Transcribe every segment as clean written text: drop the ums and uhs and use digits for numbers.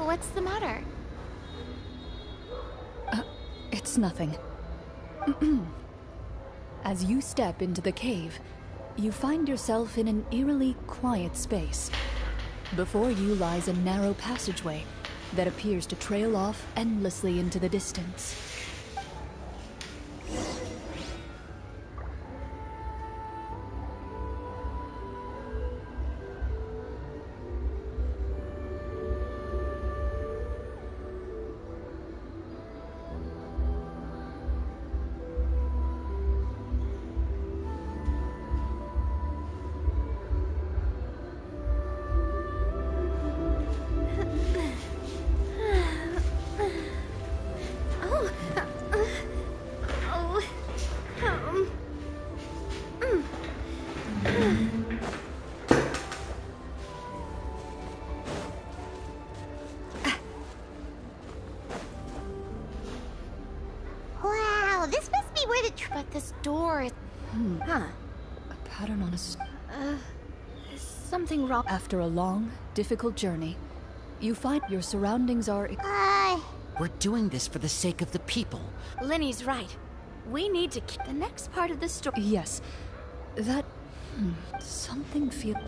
What's the matter? It's nothing. As you step into the cave, you find yourself in an eerily quiet space. Before you lies a narrow passageway that appears to trail off endlessly into the distance. Wow, this must be where the but this door is... Huh. A pattern on a Is something wrong? After a long, difficult journey, you find your surroundings are... We're doing this for the sake of the people. Linny's right. We need to keep the next part of the story. Yes, that... something feel...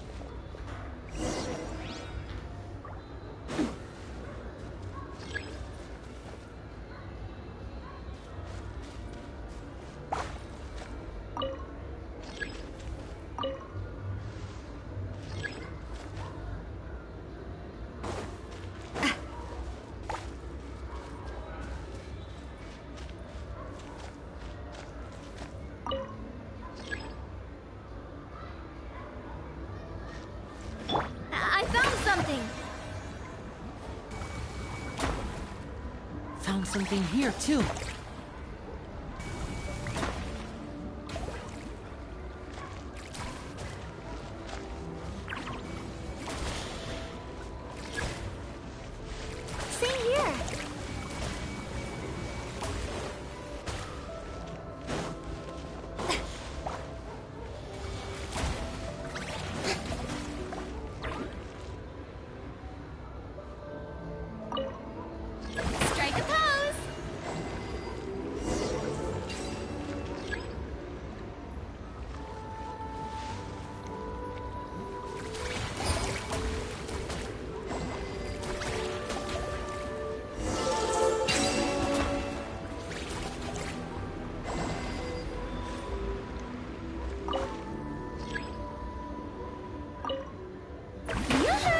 I found something! Found something here, too. Same here! Strike a pose! Yoo-hoo!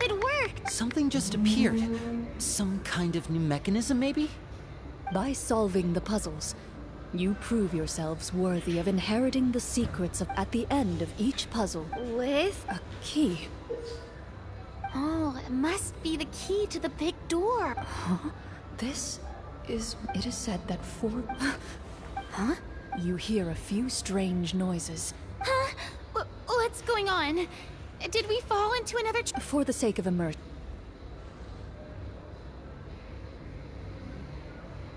It worked! Something just appeared. Some kind of new mechanism, maybe? By solving the puzzles, you prove yourselves worthy of inheriting the secrets of at the end of each puzzle. With? A key. Oh, it must be the key to the big door. Huh? This is... It is said that for... Huh? You hear a few strange noises. Huh? What's going on? Did we fall into another... For the sake of immersion.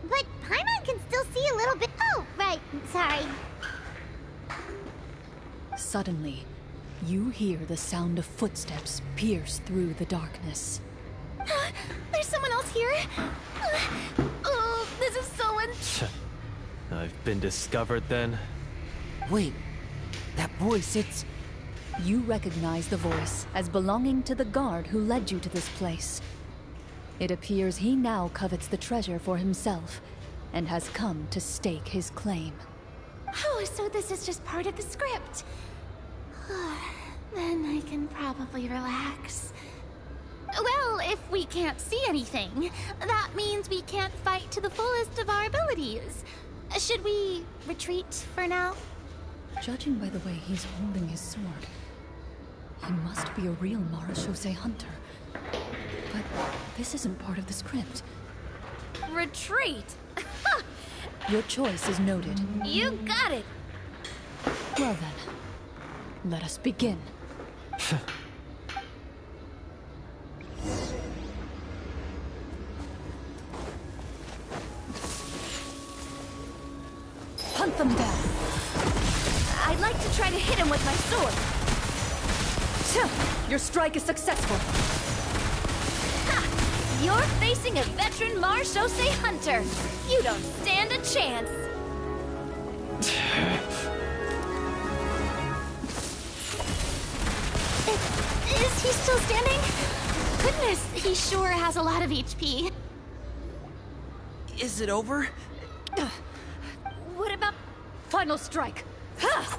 But Paimon can still see a little bit... Oh, right. Sorry. Suddenly, you You hear the sound of footsteps pierce through the darkness. There's someone else here. Oh, this is so I've been discovered then? Wait, that voice, it's... You recognize the voice as belonging to the guard who led you to this place. It appears he now covets the treasure for himself, and has come to stake his claim. Oh, so this is just part of the script. Then I can probably relax. Well, if we can't see anything, that means we can't fight to the fullest of our abilities. Should we retreat for now? Judging by the way he's holding his sword, he must be a real Marachose hunter. But this isn't part of the script. Retreat? Your choice is noted. You got it! Well then, let us begin. Hunt them down. I'd like to try to hit him with my sword. Your strike is successful. Ha! You're facing a veteran Marachose hunter. You don't stand a chance. Is he still standing? Goodness, he sure has a lot of HP. Is it over? What about... Final strike. Ha!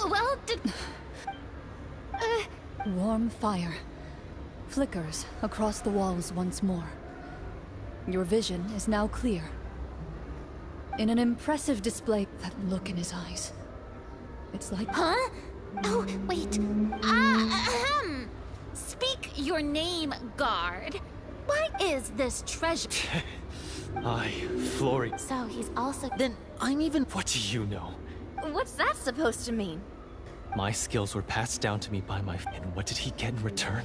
Well, Warm fire flickers across the walls once more. Your vision is now clear. In an impressive display, that look in his eyes. It's like... Huh? Oh, wait. Speak your name, guard. What is this treasure? Florrie. So he's also... Then I'm even... What do you know? What's that supposed to mean? My skills were passed down to me by my... And what did he get in return?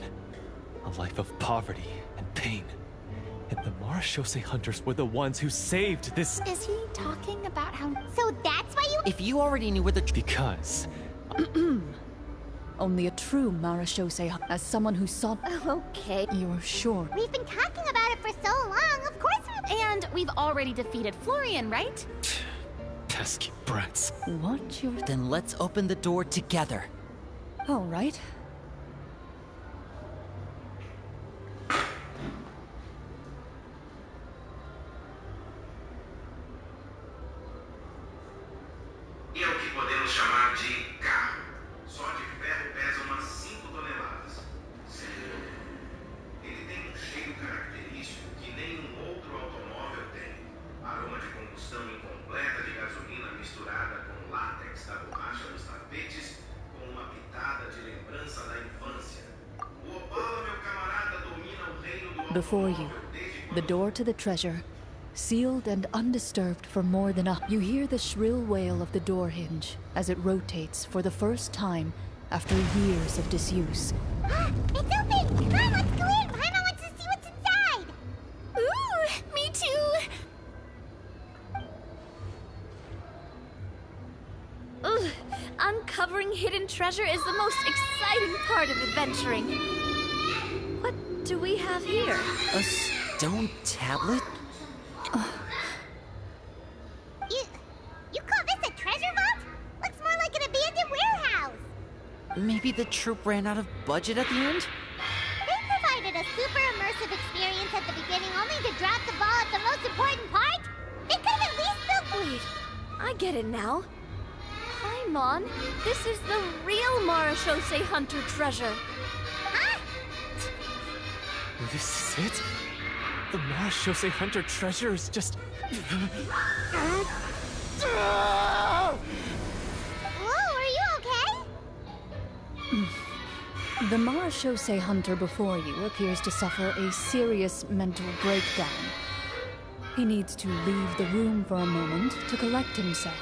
A life of poverty and pain. And the Marachose hunters were the ones who saved this... Is he talking about how... So that's why you... If you already knew where the... Because... Only a true Marachose, as someone who saw... Okay. You're sure? We've been talking about it for so long, of course we... And we've already defeated Florian, right? Pesky brats. What you're... Then let's open the door together. All right. E é o que podemos chamar de carro. Só de ferro pesa umas 5 toneladas. Sim. Ele tem um cheiro característico que nenhum outro automóvel tem. Aroma de combustão incompleta de gasolina misturada com látex da borracha dos tapetes, com uma pitada de lembrança da infância. O Opala, meu camarada, domina o reino do Before you, automóvel desde the quando... door to the treasure, sealed and undisturbed for more than a... You hear the shrill wail of the door hinge as it rotates for the first time after years of disuse. It's open! Come on, let's go in! Paimon wants to see what's inside! Ooh, me too! Ugh, uncovering hidden treasure is the most exciting part of adventuring. What do we have here? A stone tablet? You call this a treasure vault? Looks more like an abandoned warehouse. Maybe the troop ran out of budget at the end? They provided a super immersive experience at the beginning only to drop the ball at the most important part? They could have at least built... Wait, I get it now. Paimon, this is the real Marachose hunter treasure. Huh? This is it? The Marachose hunter treasure is just... Whoa, are you okay? The Marachose hunter before you appears to suffer a serious mental breakdown. He needs to leave the room for a moment to collect himself.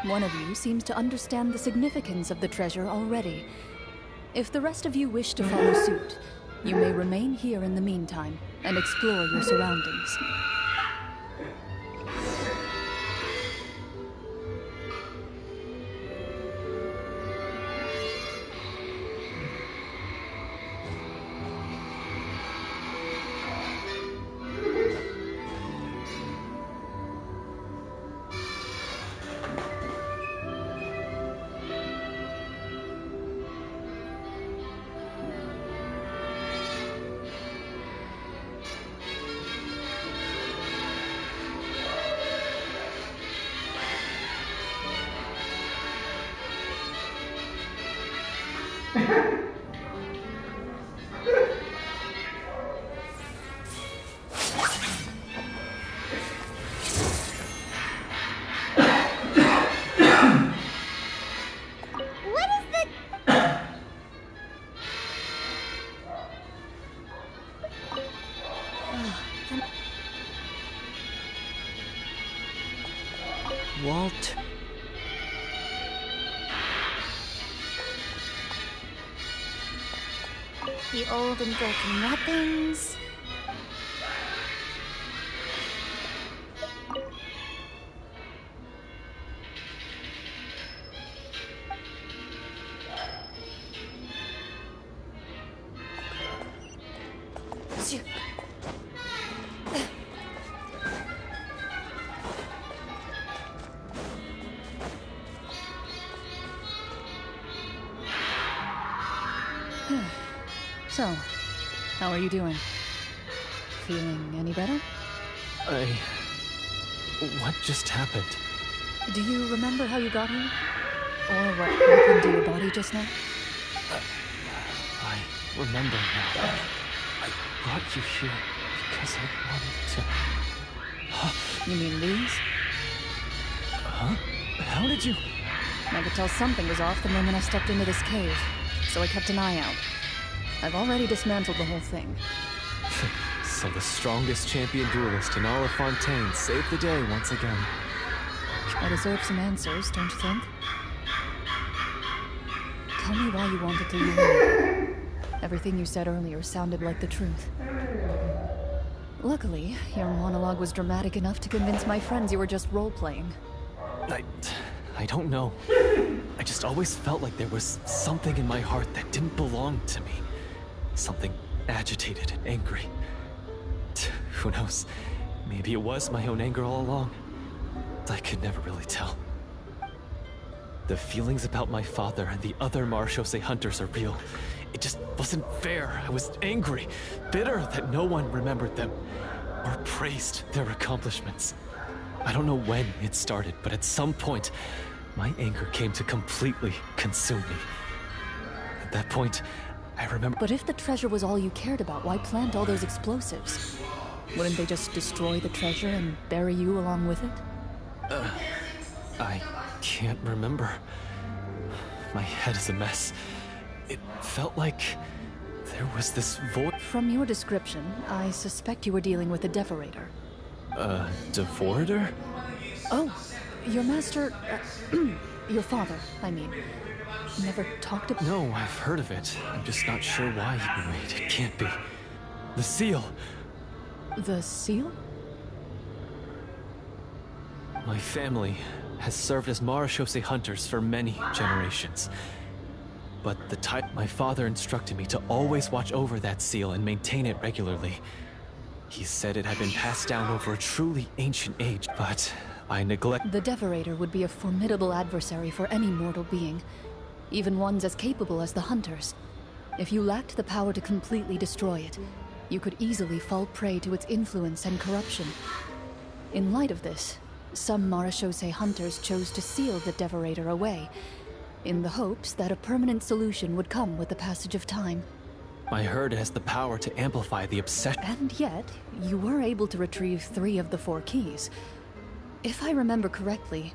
One of you seems to understand the significance of the treasure already. If the rest of you wish to follow suit, You may remain here in the meantime and explore your surroundings. Walt. The old and broken weapons. So, how are you doing? Feeling any better? What just happened? Do you remember how you got here? Or what happened to your body just now? I remember now. I brought you here because I wanted to... You mean these? Huh? How did you... I could tell something was off the moment I stepped into this cave, so I kept an eye out. I've already dismantled the whole thing. So the strongest champion duelist in all of Fontaine saved the day once again. I deserve some answers, don't you think? Tell me why you wanted to leave me. Everything you said earlier sounded like the truth. Luckily, your monologue was dramatic enough to convince my friends you were just role-playing. I don't know. I just always felt like there was something in my heart that didn't belong to me. Something agitated and angry. Who knows? Maybe it was my own anger all along. I could never really tell. The feelings about my father and the other Marechaussee hunters are real. It just wasn't fair. I was angry, bitter that no one remembered them or praised their accomplishments. I don't know when it started, but at some point, my anger came to completely consume me. At that point, I remember... But if the treasure was all you cared about, why plant all those explosives? Wouldn't they just destroy the treasure and bury you along with it? I can't remember. My head is a mess. It felt like there was this void... From your description, I suspect you were dealing with a Devorator. Devorator? Oh, your master... your father, I mean. Never talked about... No, I've heard of it. I'm just not sure why you wait. It can't be. The seal! The seal? My family has served as Marechaussee hunters for many generations. But the type my father instructed me to always watch over that seal and maintain it regularly. He said it had been passed down over a truly ancient age, but I neglect... The Devorator would be a formidable adversary for any mortal being, even ones as capable as the Hunters. If you lacked the power to completely destroy it, you could easily fall prey to its influence and corruption. In light of this, some Marechaussee hunters chose to seal the Devorator away, in the hopes that a permanent solution would come with the passage of time. I heard it has the power to amplify the obsession. And yet, you were able to retrieve 3 of the 4 keys. If I remember correctly,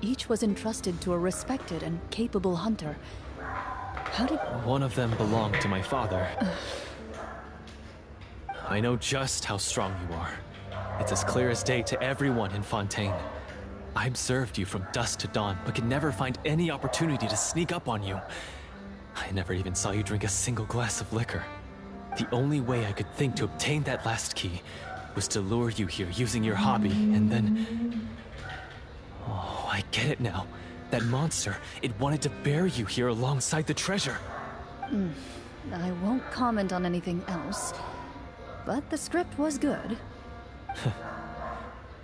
each was entrusted to a respected and capable hunter. How did... One of them belonged to my father. I know just how strong you are. It's as clear as day to everyone in Fontaine. I observed you from dusk to dawn, but could never find any opportunity to sneak up on you. I never even saw you drink a single glass of liquor. The only way I could think to obtain that last key was to lure you here using your hobby, and then... Oh, I get it now. That monster, it wanted to bury you here alongside the treasure. I won't comment on anything else, but the script was good.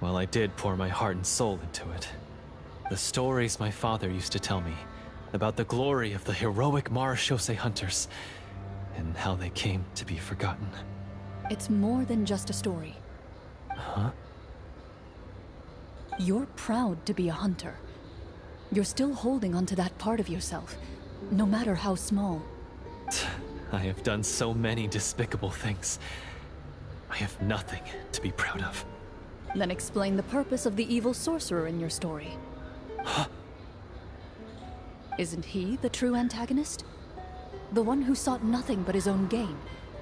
Well, I did pour my heart and soul into it. The stories my father used to tell me about the glory of the heroic Marechaussee hunters and how they came to be forgotten. It's more than just a story. Huh? You're proud to be a hunter. You're still holding onto that part of yourself, no matter how small. I have done so many despicable things. I have nothing to be proud of. Then explain the purpose of the evil sorcerer in your story. Huh? Isn't he the true antagonist? The one who sought nothing but his own gain,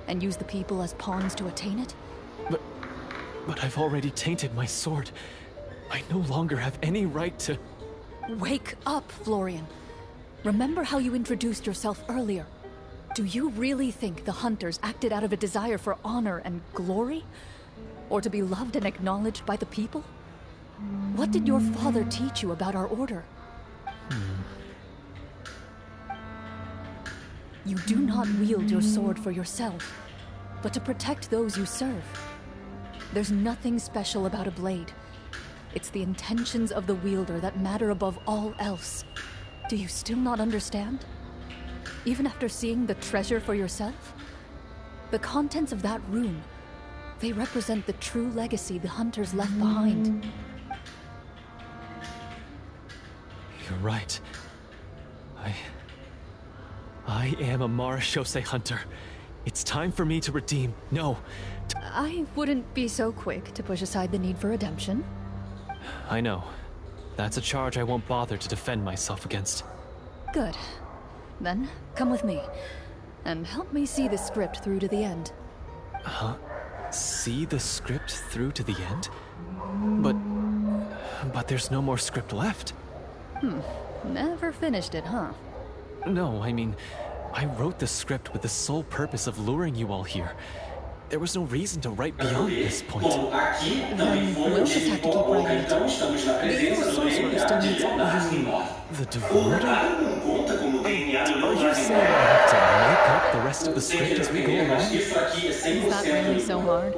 and used the people as pawns to attain it? But I've already tainted my sword. I no longer have any right to... Wake up, Florian. Remember how you introduced yourself earlier. Do you really think the hunters acted out of a desire for honor and glory? Or to be loved and acknowledged by the people? What did your father teach you about our order? You do not wield your sword for yourself, but to protect those you serve. There's nothing special about a blade. It's the intentions of the wielder that matter above all else. Do you still not understand? Even after seeing the treasure for yourself? The contents of that room, they represent the true legacy the hunters left behind. You're right. I am a Marechaussee hunter. It's time for me to redeem... No. I wouldn't be so quick to push aside the need for redemption. I know. That's a charge I won't bother to defend myself against. Good. Then, come with me. And help me see the script through to the end. Huh? See the script through to the end? But there's no more script left. Never finished it, huh? No, I mean, I wrote the script with the sole purpose of luring you all here. There was no reason to write beyond this point. Then we'll just have to keep writing it. The evil sorcerer still needs... The Devoter? Are you saying I have to make up the rest of the script as we go along? Is that really so hard?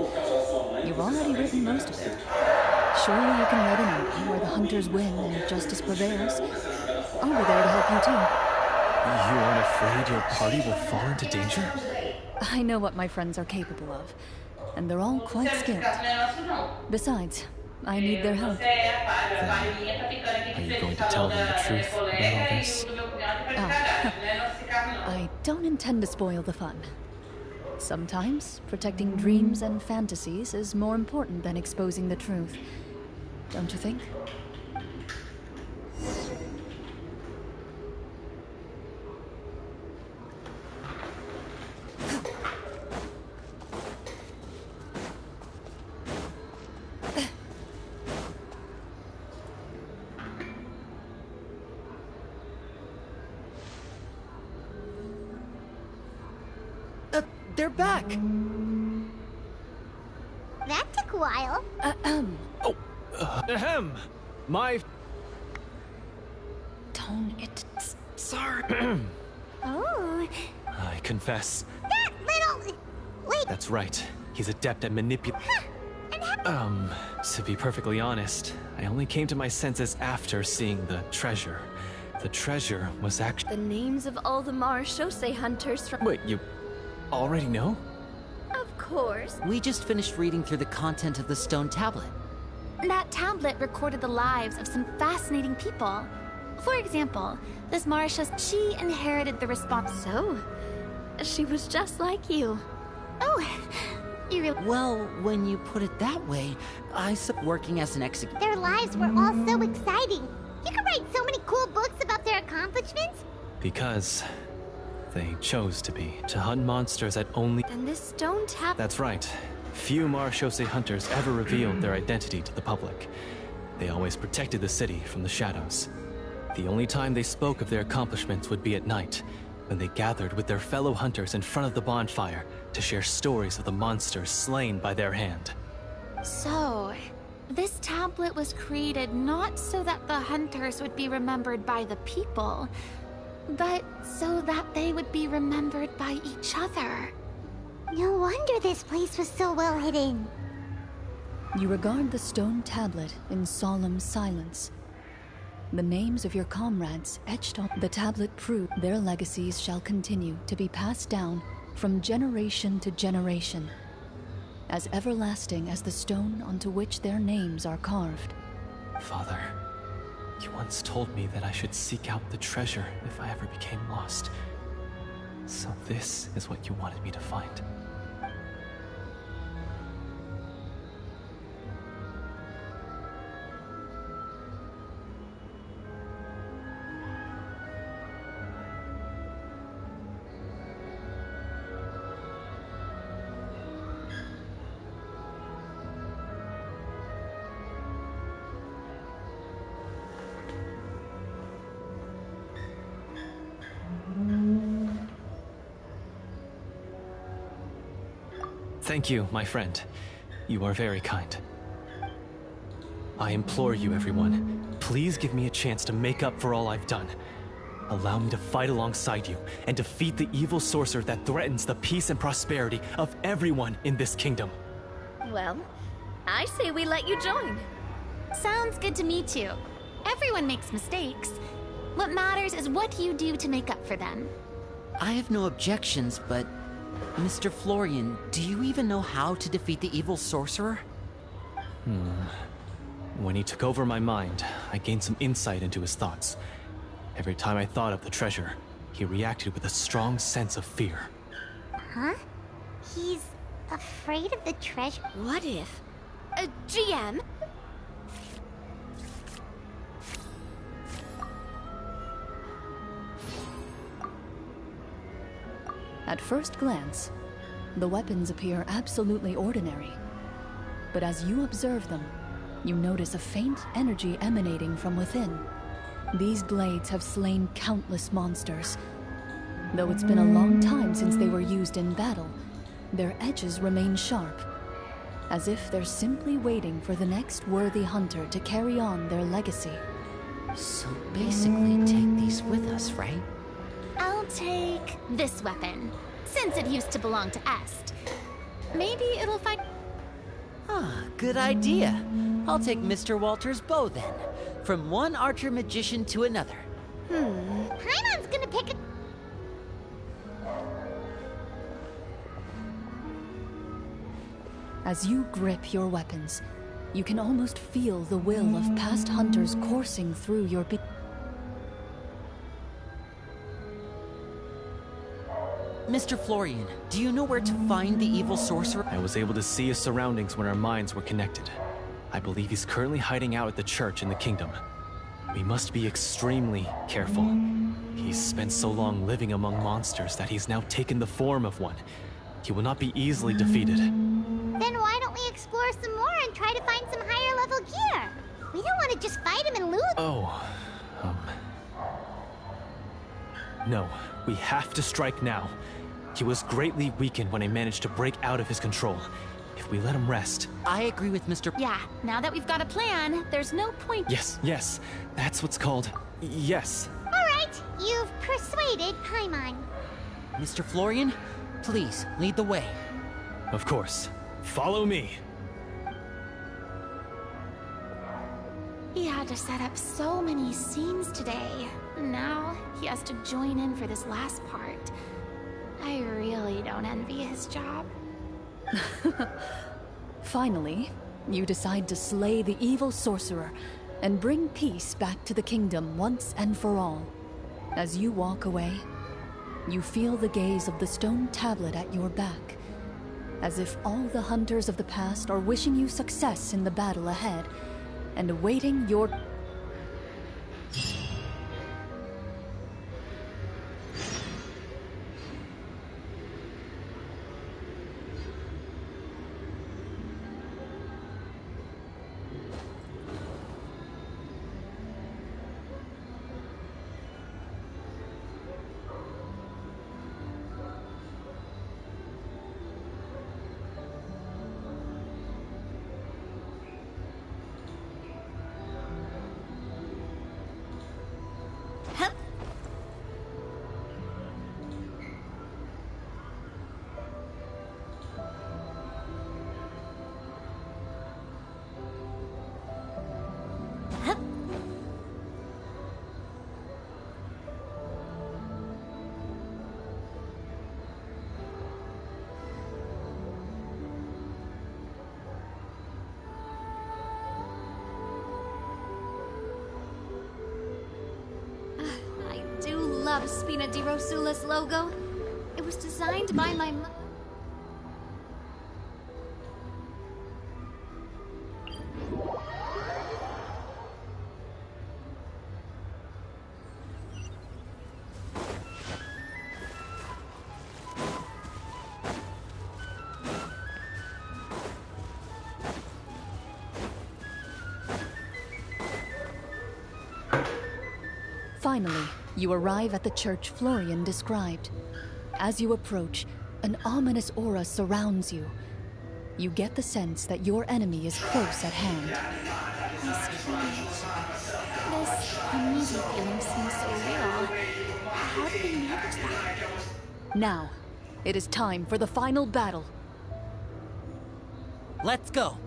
You've already written most of it. Surely you can write an ending where the hunters win and justice prevails. I'll be there to help you too. You aren't afraid your party will fall into danger? I know what my friends are capable of, and they're all quite skilled. Besides, I need their help. Are you going to tell them the truth about all this? I don't intend to spoil the fun. Sometimes, protecting dreams and fantasies is more important than exposing the truth. Don't you think? They're back! That took a while. Ahem! My... It's... Sorry. Oh. I confess. That little... Wait. That's right. He's adept at to be perfectly honest, I only came to my senses after seeing the treasure. The treasure was actually... The names of all the Marechaussee hunters from... Wait, you already know? Of course. We just finished reading through the content of the stone tablet. That tablet recorded the lives of some fascinating people. For example, this Marechaussee, she inherited the response. So, she was just like you. Oh, you really... Well, when you put it that way, I stopped working as an executive. Their lives were all so exciting. You could write so many cool books about their accomplishments. Because they chose to be. To hunt monsters at only... Then this stone tablet... That's right. Few Marechaussee hunters ever revealed their identity to the public. They always protected the city from the shadows. The only time they spoke of their accomplishments would be at night, when they gathered with their fellow hunters in front of the bonfire to share stories of the monsters slain by their hand. So, this tablet was created not so that the hunters would be remembered by the people, but so that they would be remembered by each other. No wonder this place was so well hidden. You regard the stone tablet in solemn silence. The names of your comrades etched on the tablet prove their legacies shall continue to be passed down from generation to generation, as everlasting as the stone onto which their names are carved. Father, you once told me that I should seek out the treasure if I ever became lost. So this is what you wanted me to find. Thank you, my friend. You are very kind. I implore you, everyone, please give me a chance to make up for all I've done. Allow me to fight alongside you and defeat the evil sorcerer that threatens the peace and prosperity of everyone in this kingdom. Well, I say we let you join. Sounds good to me too. Everyone makes mistakes. What matters is what you do to make up for them. I have no objections, but Mr. Florian, do you even know how to defeat the evil sorcerer? When he took over my mind, I gained some insight into his thoughts. Every time I thought of the treasure, he reacted with a strong sense of fear. Huh? He's afraid of the treasure? What if? GM? At first glance, the weapons appear absolutely ordinary. But as you observe them, you notice a faint energy emanating from within. These blades have slain countless monsters. Though it's been a long time since they were used in battle, their edges remain sharp, as if they're simply waiting for the next worthy hunter to carry on their legacy. So basically, take these with us, right? I'll take this weapon, since it used to belong to Est. Maybe it'll fight. Ah, good idea. I'll take Mr. Walter's bow then. From one archer magician to another. Paimon's gonna pick a... As you grip your weapons, you can almost feel the will of past hunters coursing through your Mr. Florian, do you know where to find the evil sorcerer? I was able to see his surroundings when our minds were connected. I believe he's currently hiding out at the church in the kingdom. We must be extremely careful. He's spent so long living among monsters that he's now taken the form of one. He will not be easily defeated. Then why don't we explore some more and try to find some higher level gear? We don't want to just fight him and lose. No, we have to strike now. He was greatly weakened when I managed to break out of his control. If we let him rest... I agree with Mr. Yeah, now that we've got a plan, there's no point. Yes, that's what's called... Yes. Alright, you've persuaded Paimon. Mr. Florian, please, lead the way. Of course. Follow me. He had to set up so many scenes today. Now he has to join in for this last part. I really don't envy his job. Finally, you decide to slay the evil sorcerer and bring peace back to the kingdom once and for all. As you walk away, you feel the gaze of the stone tablet at your back, as if all the hunters of the past are wishing you success in the battle ahead and awaiting your... love Spina di Rosula's logo. It was designed by my mother. Finally, you arrive at the church Florian described. As you approach, an ominous aura surrounds you. You get the sense that your enemy is close at hand. This uneasy feeling seems so real. How did they manage that? Now, it is time for the final battle. Let's go.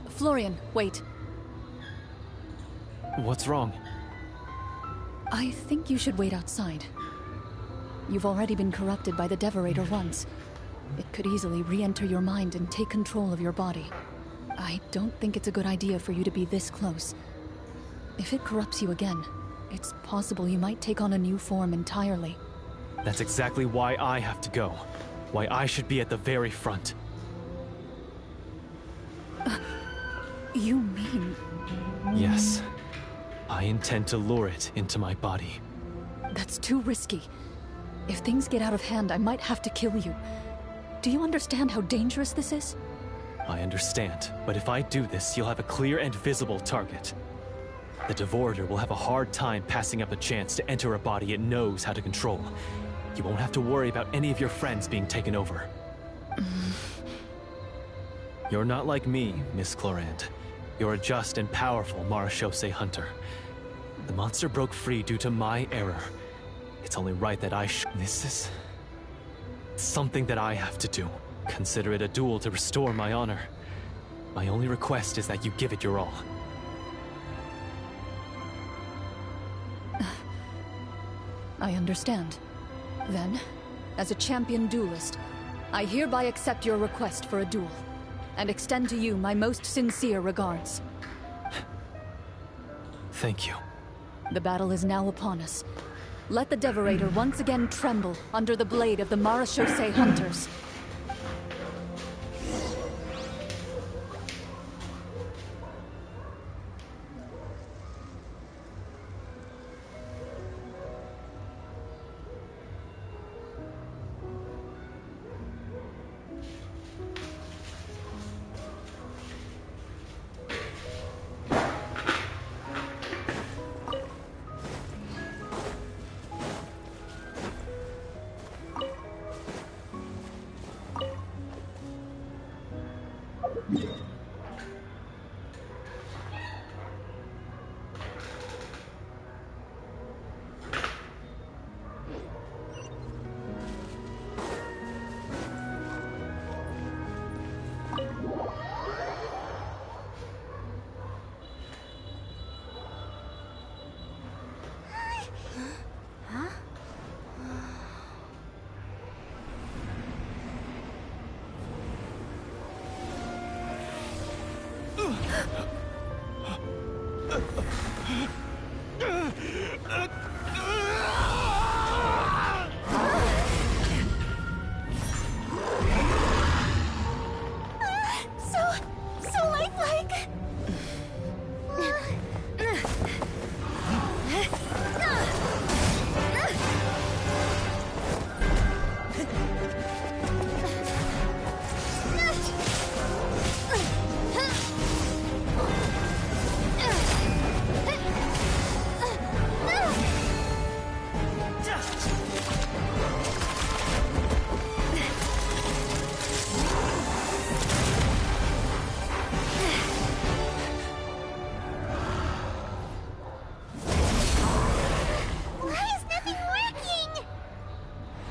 Florian, wait. What's wrong? I think you should wait outside. You've already been corrupted by the Devorator once. It could easily re-enter your mind and take control of your body. I don't think it's a good idea for you to be this close. If it corrupts you again, it's possible you might take on a new form entirely. That's exactly why I have to go. Why I should be at the very front. You mean... Yes. I intend to lure it into my body. That's too risky. If things get out of hand, I might have to kill you. Do you understand how dangerous this is? I understand, but if I do this, you'll have a clear and visible target. The Devorator will have a hard time passing up a chance to enter a body it knows how to control. You won't have to worry about any of your friends being taken over. You're not like me, Miss Clorinde. You're a just and powerful Marechaussee hunter. The monster broke free due to my error. It's only right that This is... something that I have to do. Consider it a duel to restore my honor. My only request is that you give it your all. I understand. Then, as a champion duelist, I hereby accept your request for a duel, and extend to you my most sincere regards. Thank you. The battle is now upon us. Let the Devorator once again tremble under the blade of the Marechaussee hunters. So lifelike!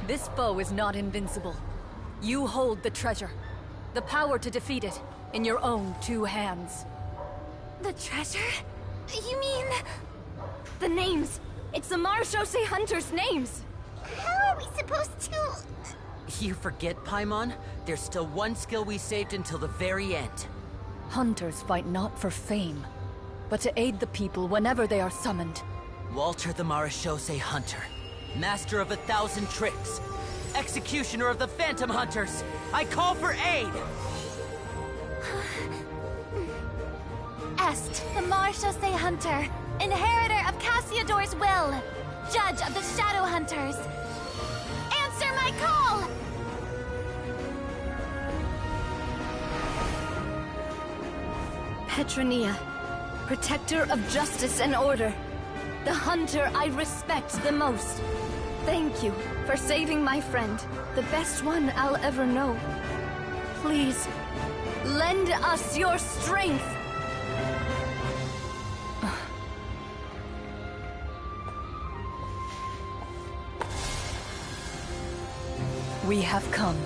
This foe is not invincible. You hold the treasure. The power to defeat it in your own two hands. The treasure? You mean... the names! It's the Marechaussee hunters' names! How are we supposed to... You forget, Paimon? There's still one skill we saved until the very end. Hunters fight not for fame, but to aid the people whenever they are summoned. Walter the Marechaussee Hunter, master of 1,000 tricks, executioner of the Phantom Hunters, I call for aid! Est, the Marechaussee Hunter, inheritor of Cassiodor's will, judge of the Shadow Hunters. Answer my call! Petronia, protector of justice and order. The hunter I respect the most. Thank you for saving my friend, the best one I'll ever know. Please, lend us your strength. We have come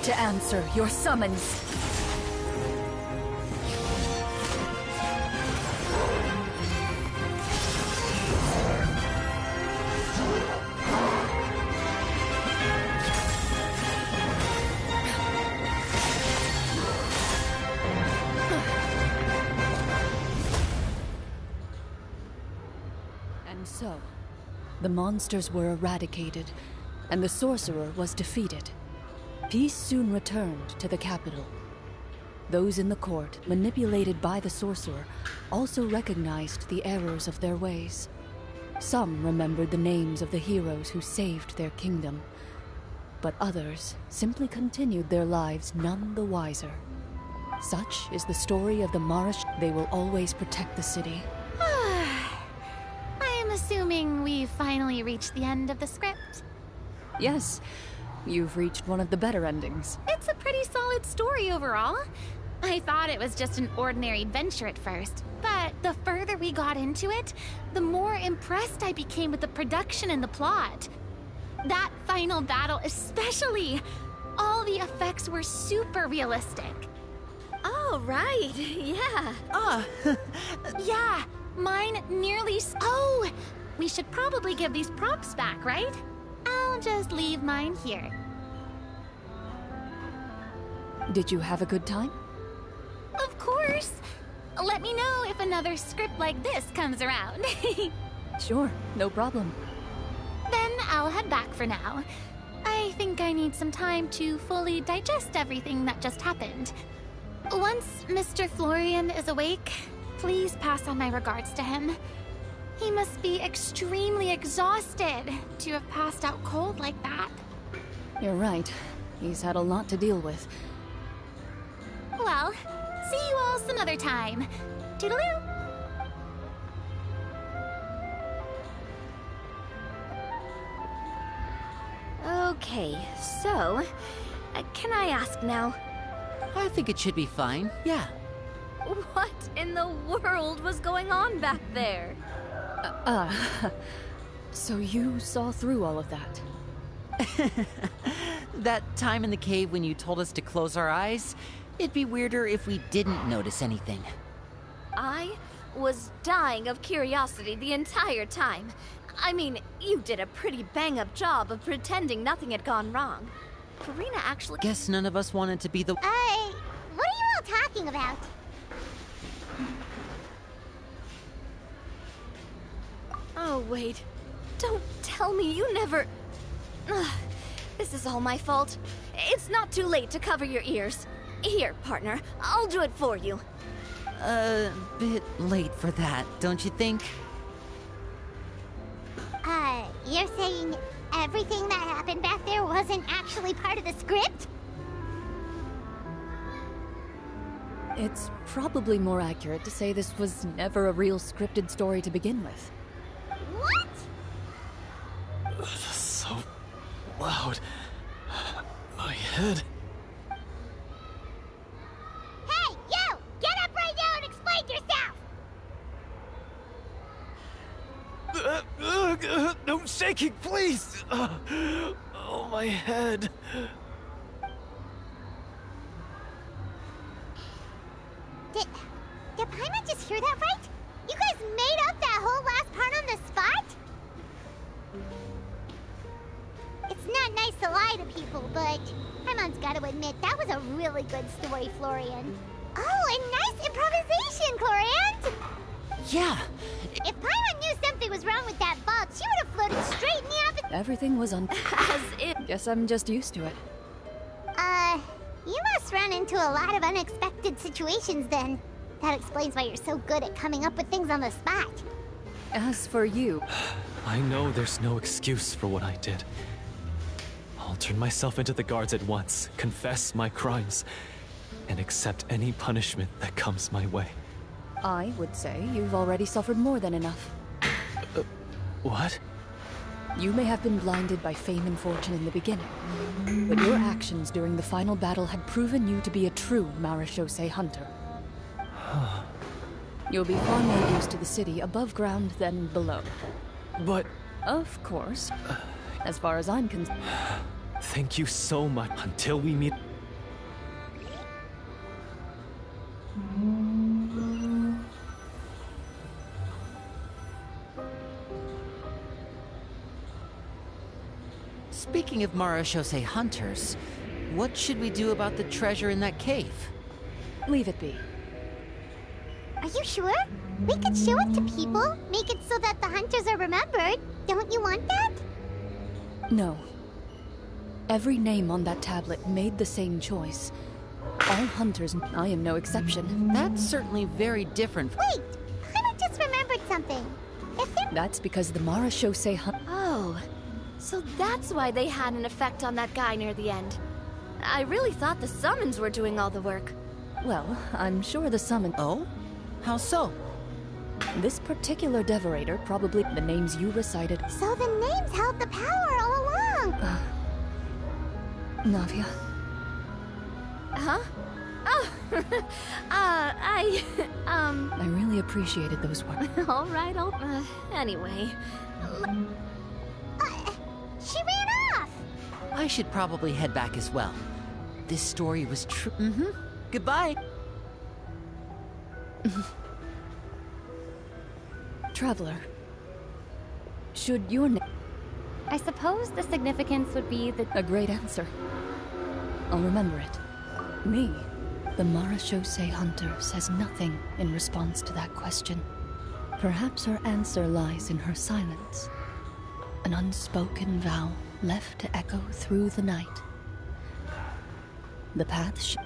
to answer your summons. And so, the monsters were eradicated, and the sorcerer was defeated. Peace soon returned to the capital. Those in the court, manipulated by the sorcerer, also recognized the errors of their ways. Some remembered the names of the heroes who saved their kingdom, but others simply continued their lives none the wiser. Such is the story of the Marish. They will always protect the city. I am assuming we've finally reached the end of the script. Yes, you've reached one of the better endings. It's a pretty solid story overall. I thought it was just an ordinary adventure at first, but the further we got into it, the more impressed I became with the production and the plot. That final battle especially. All the effects were super realistic. Oh, right. Yeah. Yeah, mine nearly oh! We should probably give these props back, right? I'll just leave mine here. Did you have a good time? Of course! Let me know if another script like this comes around. Sure, no problem. Then I'll head back for now. I think I need some time to fully digest everything that just happened. Once Mr. Florian is awake, please pass on my regards to him. He must be extremely exhausted to have passed out cold like that. You're right. He's had a lot to deal with. Well, see you all some other time. Toodaloo! Okay, so, can I ask now? I think it should be fine, yeah. What in the world was going on back there? So you saw through all of that? That time in the cave when you told us to close our eyes, it'd be weirder if we didn't notice anything. I was dying of curiosity the entire time. I mean, you did a pretty bang-up job of pretending nothing had gone wrong. Karina actually— Guess none of us wanted to be the— What are you all talking about? Oh, wait. Don't tell me you never— Ugh, this is all my fault. It's not too late to cover your ears. Here, partner, I'll do it for you. A bit late for that, don't you think? You're saying everything that happened back there wasn't actually part of the script? It's probably more accurate to say this was never a real scripted story to begin with. What? That's so loud. My head. Hey, you! Get up right now and explain yourself! No shaking, please! Oh, my head. Did Paimon just hear that right? You guys made up that whole last part on the spot? It's not nice to lie to people, but Paimon's gotta admit, that was a really good story, Florian. Oh, and nice improvisation, Clorinde! Yeah, If Paimon knew something was wrong with that vault, she would have floated straight in the opposite. Everything was As if. Guess I'm just used to it. You must run into a lot of unexpected situations then. That explains why you're so good at coming up with things on the spot. As for you, I know there's no excuse for what I did. I'll turn myself into the guards at once, confess my crimes, and accept any punishment that comes my way. I would say you've already suffered more than enough. What? You may have been blinded by fame and fortune in the beginning, but your actions during the final battle had proven you to be a true Marechaussee hunter. You'll be far more used to the city above ground than below. But... Of course. As far as I'm concerned... Thank you so much. Until we meet... speaking of Marechaussee hunters, what should we do about the treasure in that cave? Leave it be. Are you sure? We could show it to people, make it so that the hunters are remembered. Don't you want that? No. Every name on that tablet made the same choice. All hunters, I am no exception. That's certainly very different. Wait! I just remembered something. If there... That's because the Marechaussee Oh, so that's why they had an effect on that guy near the end. I really thought the summons were doing all the work. Well, I'm sure the summon... Oh? How so? This particular devorator probably the names you recited. So the names held the power all along! Navia. Huh? Oh, I really appreciated those words. all right, anyway. She ran off! I should probably head back as well. This story was true. Goodbye. Traveler. Should your name... I suppose the significance would be that A great answer. I'll remember it. Me, the Marechaussee hunter, says nothing in response to that question. Perhaps her answer lies in her silence. An unspoken vow left to echo through the night. The path she...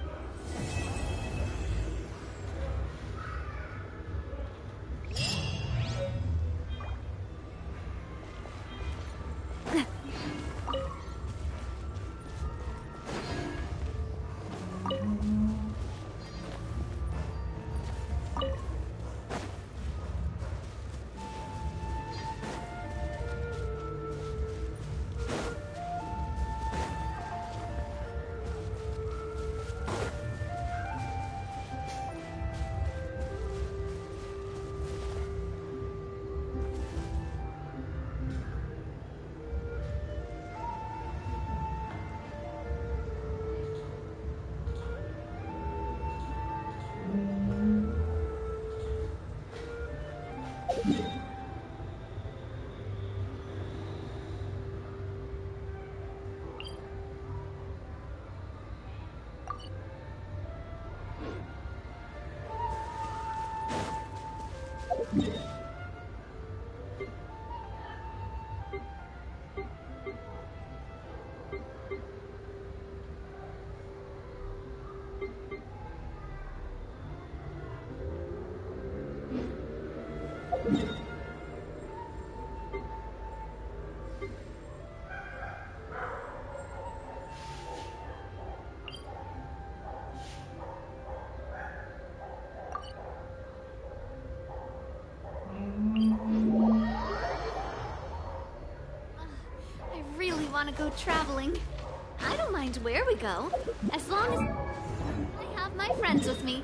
I really want to go traveling. I don't mind where we go, as long as I have my friends with me.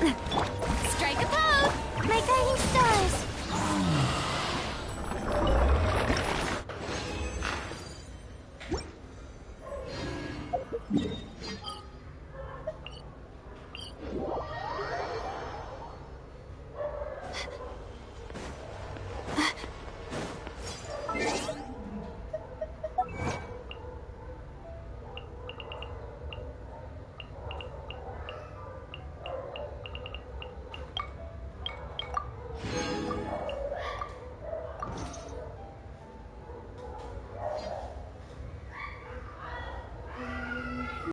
Strike a pose! My guiding stars!